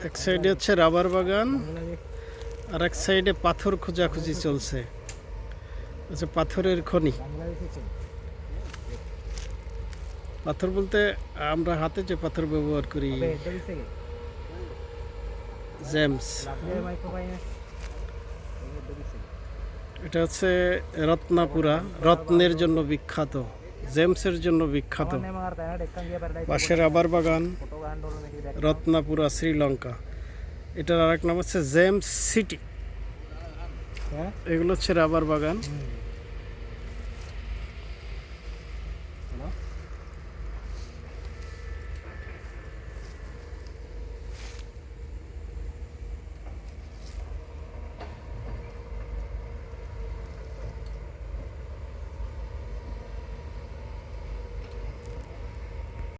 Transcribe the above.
এক সাইডে হচ্ছে রাবার বাগান, আর এক সাইডে পাথর খোঁজাখুঁজি চলছে। আচ্ছা, পাথরের খনি। পাথর বলতে আমরা হাতে যে পাথর ব্যবহার করি, জেমস। এটা হচ্ছে রত্নাপুরা, রত্নের জন্য বিখ্যাত, জেমসের জন্য বিখ্যাত। পাশে রাবার বাগান, রত্নাপুরা, শ্রীলঙ্কা। এটার আরেক নাম হচ্ছে জেমস সিটি। এগুলো হচ্ছে রাবার বাগান।